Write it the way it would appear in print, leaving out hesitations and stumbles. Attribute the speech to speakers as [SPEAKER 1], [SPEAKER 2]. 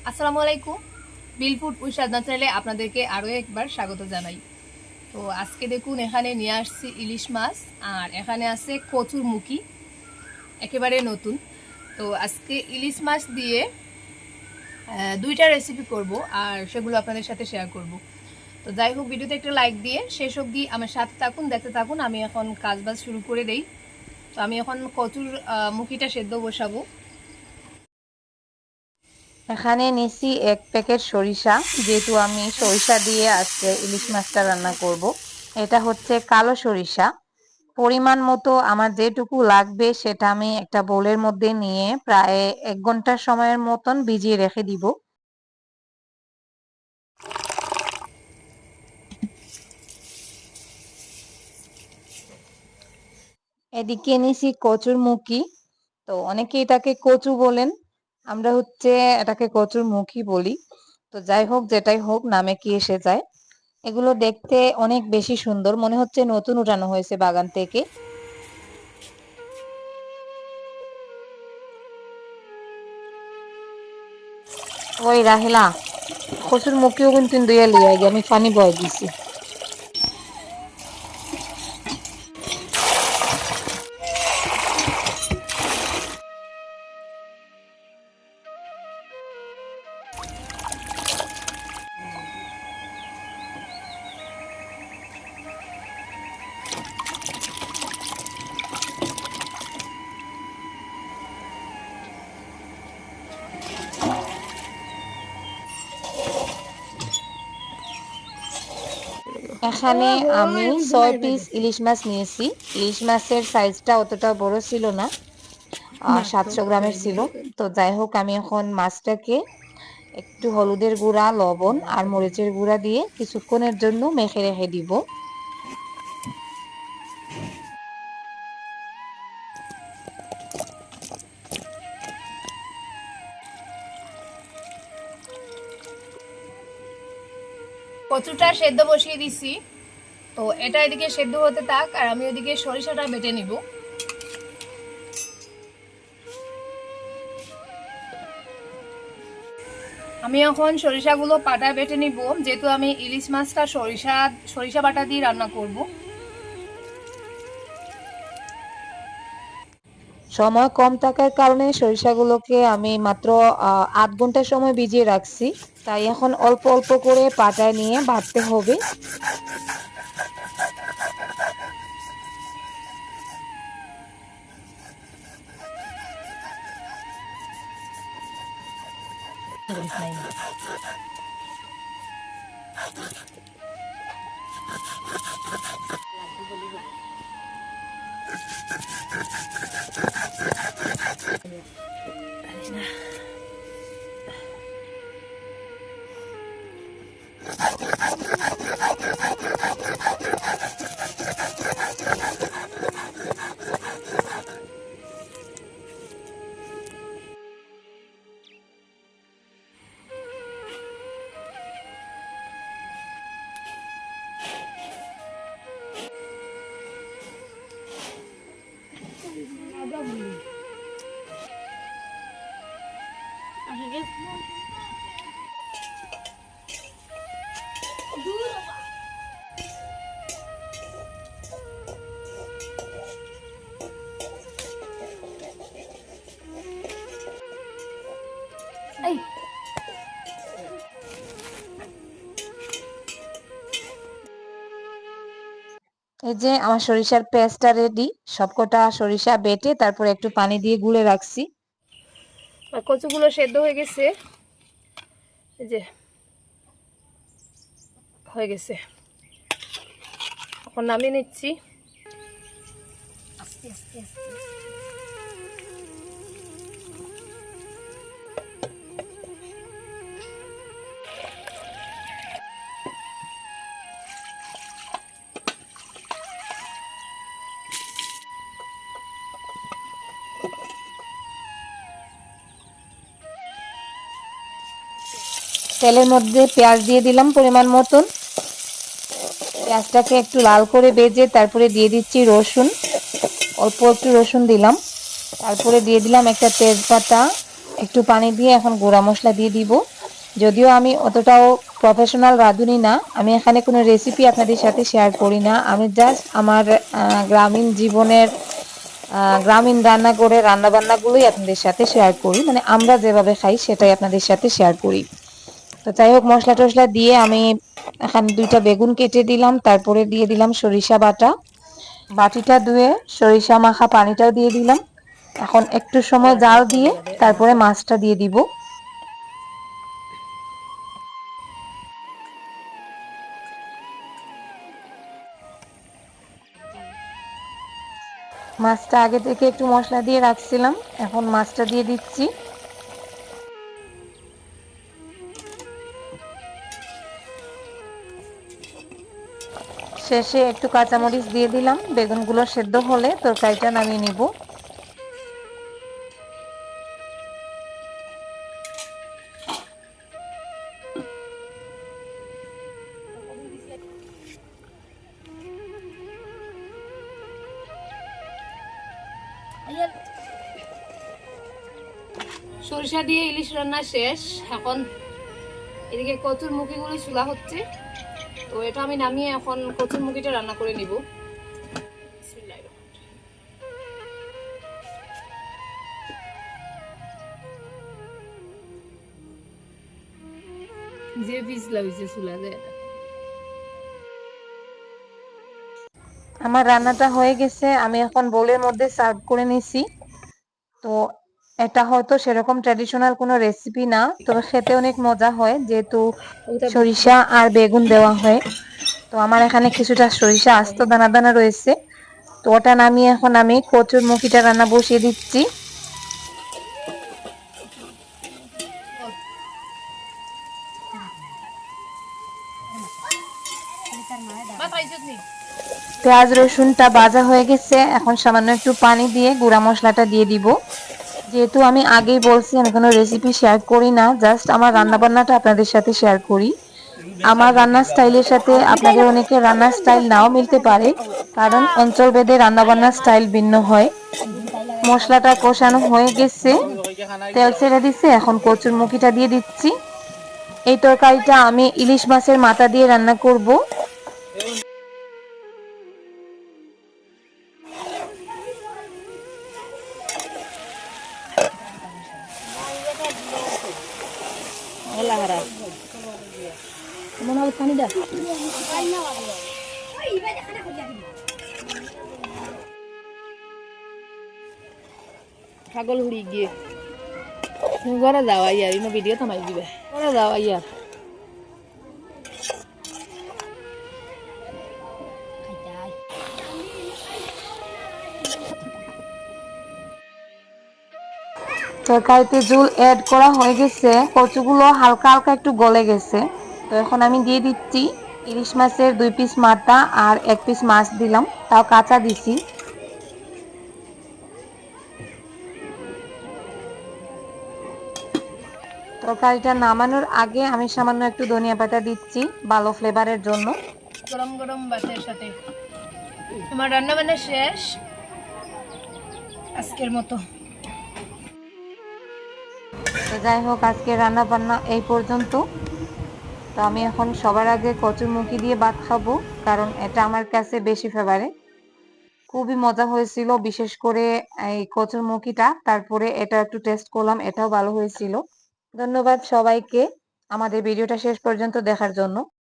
[SPEAKER 1] আসসালামু আলাইকুম। বিল food with সাধনা চ্যানেলে আপনাদেরকে আরও একবার স্বাগত জানাই। তো আজকে দেখুন এখানে নিয়ে আসছি ইলিশ মাছ, আর এখানে আছে কচুর মুখি, একেবারে নতুন। তো আজকে ইলিশ মাছ দিয়ে দুইটা রেসিপি করব, আর সেগুলো আপনাদের সাথে শেয়ার করব। তো যাই হোক, ভিডিওতে একটা লাইক দিয়ে শেষ অবধি আমার সাথে থাকুন, দেখতে থাকুন। আমি এখন কাজবাজ শুরু করে দেই। তো আমি এখন কচুর মুখিটা সেদ্ধ বসাবো।
[SPEAKER 2] এখানে নিছি 1 প্যাকেট সরিষা, যেহেতু আমি সরিষা দিয়ে আজকে ইলিশ মাছটা রান্না করব। এটা হচ্ছে কালো সরিষা। পরিমাণ মতো আমার যেটুকু লাগবে সেটা আমি একটা বোলের মধ্যে নিয়ে প্রায় 1 ঘন্টা সময়ের মতন ভিজিয়ে রেখে দিব। এদিকে নিছি কচুর মুখি। তো অনেকে এটাকে কচু বলেন, আমরা এটাকে কচুর মুখি বলি। তো যাই হোক, যেটাই হোক, নামে কি এসে যায়। এগুলো দেখতে অনেক বেশি সুন্দর, মনে হচ্ছে নতুন উঠানো হয়েছে বাগান থেকে। ওই রাহেলা, কচুর মুখিও কিন্তু দুইয়া লিয়ে আগে আমি পানি বয় দিছি। এখানে আমি 6 পিস ইলিশ মাছ নিয়েছি। ইলিশ মাছের সাইজটা অতটা বড় ছিল না, 700 গ্রামের ছিল। তো যাই হোক, আমি এখন মাছটাকে একটু হলুদের গুঁড়া, লবণ আর মরিচের গুঁড়া দিয়ে কিছুক্ষণের জন্য মেখে রেখে দিব।
[SPEAKER 1] কচুটা সেদ্ধ বসিয়ে দিছি। তো এটা এদিকে সেদ্ধ হতে থাক, আর আমি ওদিকে সরিষাটা বেটে নিব। আমি এখন সরিষাগুলো পাটা বেটে নিব, যেহেতু আমি ইলিশ মাছটা সরিষা বাটা দিয়ে রান্না করব।
[SPEAKER 2] সময় কম থাকার কারণে সরিষাগুলোকে আমি মাত্র 8 ঘন্টা সময় ভিজিয়ে রাখছি। তাই এখন অল্প অল্প করে পাটায় নিয়ে বাটতে হবে।
[SPEAKER 1] এই
[SPEAKER 2] এই যে আমার সরিষার পেস্টটা রেডি। সবকটা সরিষা বেটে তারপর একটু পানি দিয়ে গুলে রাখছি।
[SPEAKER 1] কচুগুলো সেদ্ধ হয়ে গেছে, এই যে হয়ে গেছে। এখন নামিয়ে নিচ্ছি। আস্তে আস্তে আস্তে
[SPEAKER 2] তেলের মধ্যে পেঁয়াজ দিয়ে দিলাম পরিমাণ মতন। পেঁয়াজটাকে একটু লাল করে ভেজে তারপরে দিয়ে দিচ্ছি রসুন। অল্প একটু রসুন দিলাম, তারপরে দিয়ে দিলাম একটা তেজপাতা। একটু পানি দিয়ে এখন গুঁড়া মশলা দিয়ে দিব। যদিও আমি অতটাও প্রফেশনাল রাঁধুনি না, আমি এখানে কোনো রেসিপি আপনাদের সাথে শেয়ার করি না। আমি জাস্ট আমার গ্রামীণ জীবনের গ্রামীণ রান্না করে রান্নাবান্নাগুলোই আপনাদের সাথে শেয়ার করি, মানে আমরা যেভাবে খাই সেটাই আপনাদের সাথে শেয়ার করি। তো যাই হোক, মশলা টশলা দিয়ে আমি এখানে 2টা বেগুন কেটে দিলাম, তারপরে দিয়ে দিলাম সরিষা বাটা, বাটিটা ধুয়ে সরিষা মাখা পানিটাও দিয়ে দিলাম। এখন একটু সময় জাল দিয়ে তারপরে মাছটা দিয়ে দিব। মাছটা আগে থেকে একটু মশলা দিয়ে রাখছিলাম, এখন মাছটা দিয়ে দিচ্ছি। শেষে একটু কাঁচামরিচ দিয়ে দিলাম। বেগুনগুলো সেদ্ধ হলে তরকারিটা নামিয়ে নিব।
[SPEAKER 1] সরিষা দিয়ে ইলিশ রান্না শেষ। এখন এদিকে কচুর মুখিগুলো চুলা হচ্ছে, তো এটা আমি নামিয়ে এখন কচুর মুখিটা রান্না করে নিব। যে পিছলা হয়েছে চুলা যায়।
[SPEAKER 2] আমার রান্নাটা হয়ে গেছে, আমি এখন বোলের মধ্যে সার্ভ করে নিছি। তো এটা হয়তো সেরকম ট্র্যাডিশনাল কোনো রেসিপি না, তবে খেতে অনেক মজা হয় যেহেতু সরিষা আর বেগুন দেওয়া হয়। তো আমার এখানে কিছুটা সরিষা আস্ত দানা দানা রয়েছে, তো ওটা নামিয়ে এখন আমি কচুর মুখিটা রান্না বসিয়ে দিচ্ছি। পেঁয়াজ রসুনটা ভাজা হয়ে গেছে, এখন সামান্য একটু পানি দিয়ে গুঁড়া মশলাটা দিয়ে দিব। যেহেতু আমি আগেই বলছি আমি কোনো রেসিপি শেয়ার করি না, জাস্ট আমার রান্না বান্নাটা আপনাদের সাথে শেয়ার করি। আমার রান্নার স্টাইলের সাথে আপনাদের অনেকের রান্নার স্টাইল নাও মিলতে পারে, কারণ অঞ্চল ভেদে রান্না বান্নার স্টাইল ভিন্ন হয়। মশলাটা কষানো হয়ে গেছে, তেল ছেড়ে দিচ্ছে, এখন কচুর মুখিটা দিয়ে দিচ্ছি। এই তরকারিটা আমি ইলিশ মাছের মাথা দিয়ে রান্না করব।
[SPEAKER 1] ছাগল হুড়ি গিয়ে ঘরে যাওয়া ইয়ার ইনো ভিডিও থামাই দিবে, ঘরে যাওয়া ইয়ার।
[SPEAKER 2] তরকারিতে ঝোল অ্যাড করা হয়ে গেছে, কচুগুলো হালকা হালকা একটু গলে গেছে। তো এখন আমি দিয়ে দিচ্ছি ইলিশ মাছের 2 পিস মাথা আর 1 পিস মাছ দিলাম, তাও কাঁচা দিছি। তরকারিটা নামানোর আগে আমি সামান্য একটু ধনিয়া পাতা দিচ্ছি ভালো ফ্লেভারের জন্য।
[SPEAKER 1] গরম গরম ভাতের সাথে আমার রান্না বান্না শেষ আজকের মতো।
[SPEAKER 2] তো যাই হোক, আজকে রান্না বান্না এই পর্যন্ত। তো আমি এখন সবার আগে কচুর মুখি দিয়ে ভাত খাবো, কারণ এটা আমার কাছে বেশি ফেভারিট। খুবই মজা হয়েছিল, বিশেষ করে এই কচুর মুখিটা। তারপরে এটা একটু টেস্ট করলাম, এটাও ভালো হয়েছিল। ধন্যবাদ সবাইকে আমাদের ভিডিওটা শেষ পর্যন্ত দেখার জন্য।